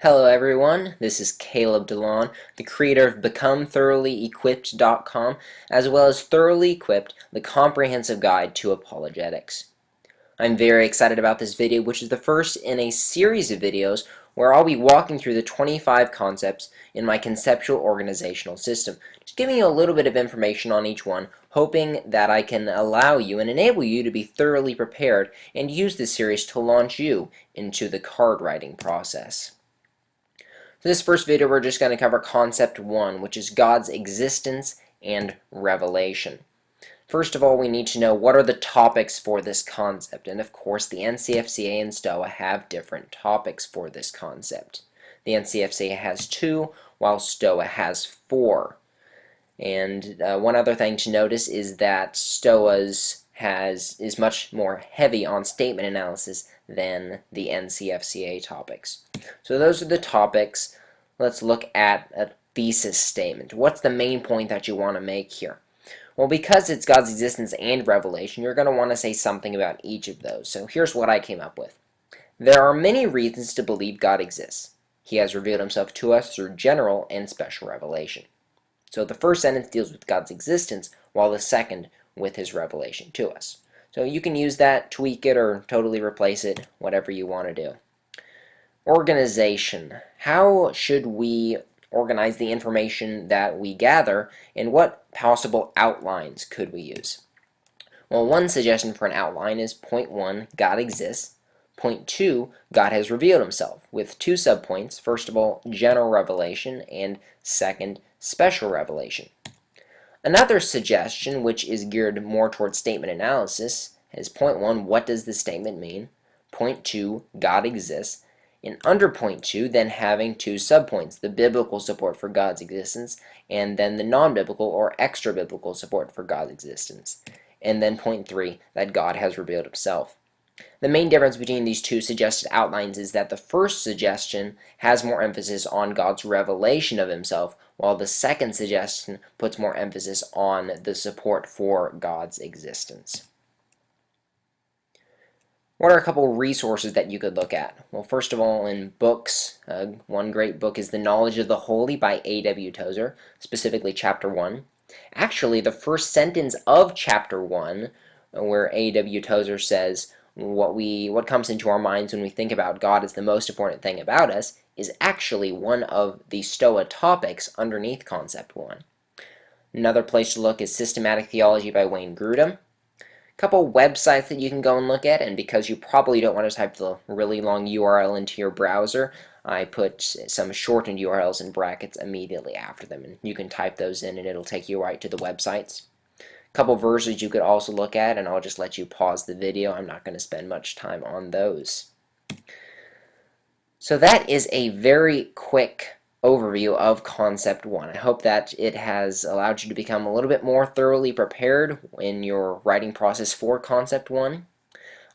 Hello everyone, this is Caleb DeLon, the creator of BecomeThoroughlyEquipped.com, as well as Thoroughly Equipped, the comprehensive guide to apologetics. I'm very excited about this video, which is the first in a series of videos where I'll be walking through the 25 concepts in my conceptual organizational system, just giving you a little bit of information on each one, hoping that I can allow you and enable you to be thoroughly prepared and use this series to launch you into the card writing process. For this first video, we're just going to cover Concept 1, which is God's existence and revelation. First of all, we need to know what are the topics for this concept, and of course the NCFCA and STOA have different topics for this concept. The NCFCA has 2, while STOA has 4. And one other thing to notice is that STOA's is much more heavy on statement analysis than the NCFCA topics. So those are the topics. Let's look at a thesis statement. What's the main point that you want to make here? Well, because it's God's existence and revelation, you're going to want to say something about each of those. So here's what I came up with. There are many reasons to believe God exists. He has revealed himself to us through general and special revelation. So the first sentence deals with God's existence, while the second with his revelation to us. So you can use that, tweak it, or totally replace it, whatever you want to do. Organization. How should we organize the information that we gather, and what possible outlines could we use? Well, one suggestion for an outline is point 1, God exists. Point 2, God has revealed himself, with 2 subpoints. First of all, general revelation, and second, special revelation. Another suggestion, which is geared more towards statement analysis, is point 1, what does the statement mean? Point 2, God exists. And under point 2, then having 2 subpoints, the biblical support for God's existence, and then the non-biblical or extra-biblical support for God's existence. And then point 3, that God has revealed himself. The main difference between these 2 suggested outlines is that the first suggestion has more emphasis on God's revelation of himself, while the second suggestion puts more emphasis on the support for God's existence. What are a couple resources that you could look at? Well, first of all, in books, one great book is The Knowledge of the Holy by A.W. Tozer, specifically Chapter 1. Actually, the first sentence of Chapter 1, where A.W. Tozer says, what comes into our minds when we think about God as the most important thing about us, is actually one of the STOA topics underneath Concept 1. Another place to look is Systematic Theology by Wayne Grudem. Couple websites that you can go and look at, and because you probably don't want to type the really long URL into your browser, I put some shortened URLs in brackets immediately after them, and you can type those in and it'll take you right to the websites. Couple verses you could also look at, and I'll just let you pause the video. I'm not going to spend much time on those. So that is a very quick overview of Concept 1. I hope that it has allowed you to become a little bit more thoroughly prepared in your writing process for Concept 1.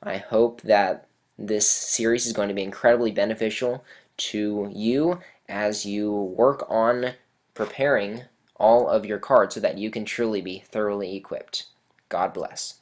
I hope that this series is going to be incredibly beneficial to you as you work on preparing all of your cards so that you can truly be thoroughly equipped. God bless.